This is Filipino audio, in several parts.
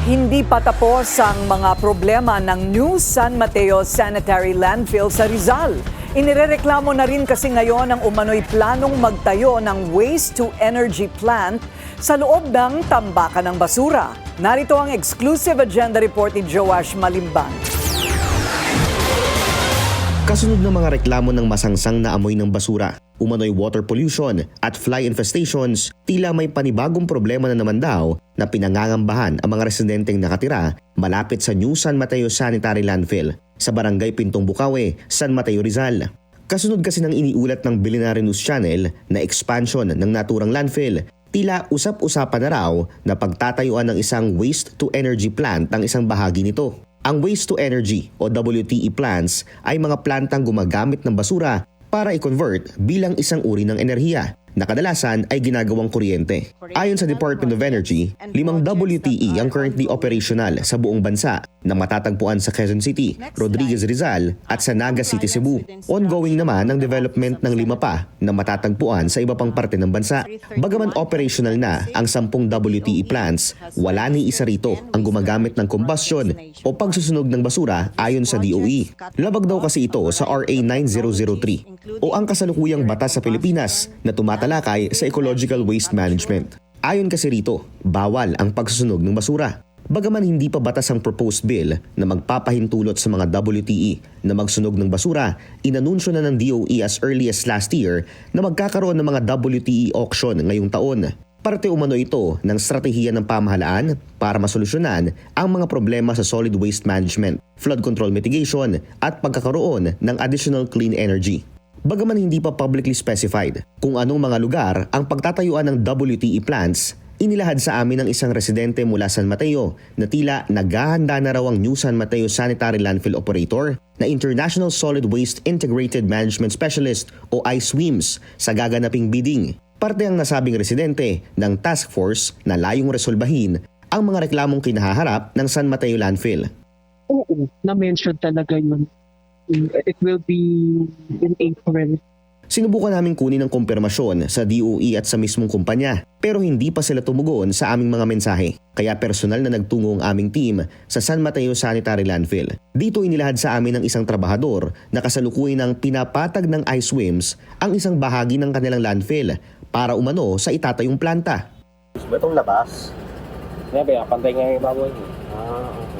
Hindi pa tapos ang mga problema ng New San Mateo Sanitary Landfill sa Rizal. Inirereklamo na rin kasi ngayon ang umano'y planong magtayo ng waste-to-energy plant sa loob ng tambakan ng basura. Narito ang exclusive agenda report ni Joash Malimbang. Kasunod ng mga reklamo ng masangsang na amoy ng basura, umano'y water pollution at fly infestations, tila may panibagong problema na naman daw na pinangangambahan ang mga residenteng nakatira malapit sa New San Mateo Sanitary Landfill sa Barangay Pintong Bukawe, San Mateo, Rizal. Kasunod kasi ng iniulat ng Billionaire News Channel na expansion ng naturang landfill, tila usap-usapan na raw na pagtatayuan ng isang waste-to-energy plant ang isang bahagi nito. Ang waste-to-energy o WTE plants ay mga plantang gumagamit ng basura para i-convert bilang isang uri ng enerhiya na kadalasan ay ginagawang kuryente. Ayon sa Department of Energy, 5 WTE ang currently operational sa buong bansa na matatagpuan sa Quezon City, Rodriguez Rizal at sa Naga City, Cebu. Ongoing naman ang development ng 5 pa na matatagpuan sa iba pang parte ng bansa. Bagaman operational na ang 10 WTE plants, wala ni isa rito ang gumagamit ng combustion o pagsusunog ng basura ayon sa DOE. Labag daw kasi ito sa RA 9003 o ang kasalukuyang batas sa Pilipinas na tumatalakay sa ecological waste management. Ayon kasi rito, bawal ang pagsusunog ng basura. Bagaman hindi pa batas ang proposed bill na magpapahintulot sa mga WTE na magsunog ng basura, inanunsyo na ng DOE as early as last year na magkakaroon ng mga WTE auction ngayong taon. Parte umano ito ng strategiya ng pamahalaan para masolusyonan ang mga problema sa solid waste management, flood control mitigation at pagkakaroon ng additional clean energy. Bagaman hindi pa publicly specified kung anong mga lugar ang pagtatayuan ng WTE plants, inilahad sa amin ng isang residente mula San Mateo na tila naghahanda na raw ang New San Mateo Sanitary Landfill Operator na International Solid Waste Integrated Management Specialist o ISWIMS sa gaganaping bidding. Parte ang nasabing residente ng task force na layong resolbahin ang mga reklamong kinahaharap ng San Mateo Landfill. Oo, na-mention talaga yun. It will be in April. Sinubukan namin kunin ang kumpirmasyon sa DOE at sa mismong kumpanya pero hindi pa sila tumugon sa aming mga mensahe. Kaya personal na nagtungo ang aming team sa San Mateo Sanitary Landfill. Dito inilahad sa amin ng isang trabahador na kasalukuyan ng pinapatag ng ISWIMS ang isang bahagi ng kanilang landfill para umano sa itatayong planta. Itong labas? Sabi, pantay nga yung baboy. Okay.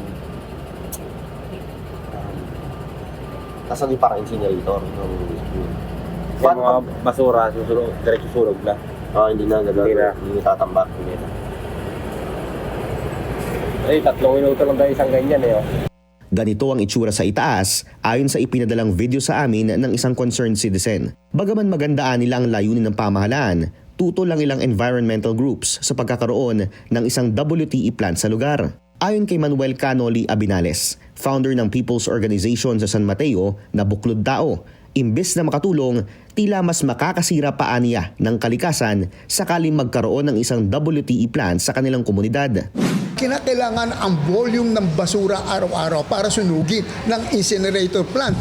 Nasaan yung parang incinerator? Yung mga basura, susunod, diretso sunog lang. Hindi na gagawin. Hindi na tatambak. Ay, 3 minuto lang tayo isang ganyan eh. Ganito ang itsura sa itaas ayon sa ipinadalang video sa amin ng isang concerned citizen. Bagaman magandaan nila ang layunin ng pamahalaan, tutol lang ilang environmental groups sa pagkakaroon ng isang WTE plant sa lugar. Ayon kay Manuel Canoli Abinales, founder ng People's Organization sa San Mateo na buklod tao, imbes na makatulong, tila mas makakasira pa niya ng kalikasan sakaling magkaroon ng isang WTE plant sa kanilang komunidad. Kinakailangan ang volume ng basura araw-araw para sunugin ng incinerator plant.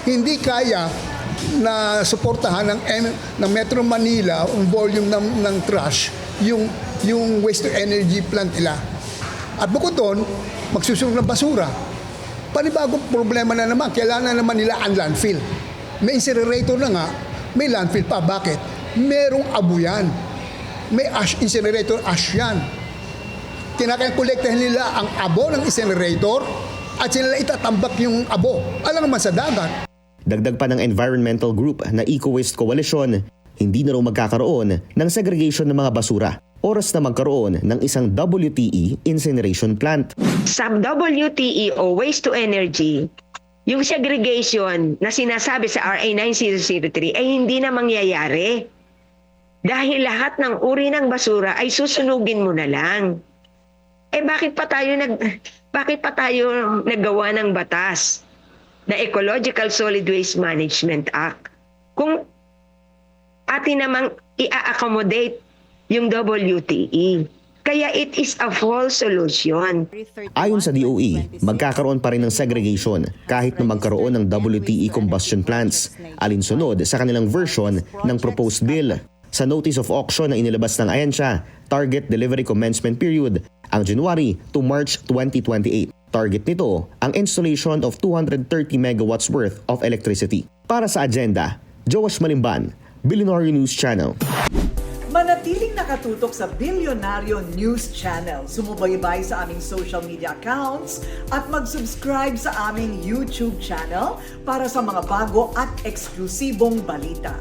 Hindi kaya na suportahan ng Metro Manila ang volume ng trash, yung waste-to-energy plant nila. At bukod doon, magsusunog ng basura. Panibagong problema na naman, kailangan naman nila ang landfill. May incinerator na nga, may landfill pa. Bakit? Merong abo yan. May ash, incinerator ash yan. Kinakakolektahin nila ang abo ng incinerator at sila itatambak yung abo. Alam naman sa dagat. Dagdag pa ng environmental group na Eco Waste Coalition, hindi na raw magkakaroon ng segregation ng mga basura. Oras na magkaroon ng isang WTE incineration plant. Sa WTE o waste to energy, yung segregation na sinasabi sa RA 9003 ay hindi na mangyayari. Dahil lahat ng uri ng basura ay susunugin mo na lang. Bakit pa tayo naggawa ng batas na Ecological Solid Waste Management Act kung atin namang i-accommodate yung WTE. Kaya it is a false solution. Ayon sa DOE, magkakaroon pa rin ng segregation kahit na magkaroon ng WTE combustion plants, alinsunod sa kanilang version ng proposed bill. Sa notice of auction na inilabas ng ahensya, target delivery commencement period ang January to March 2028. Target nito ang installation of 230 megawatts worth of electricity. Para sa agenda, Joash Malimban, Billionaire News Channel. Manatiling nakatutok sa Bilyonaryo News Channel. Sumubaybay sa aming social media accounts at mag-subscribe sa aming YouTube channel para sa mga bago at eksklusibong balita.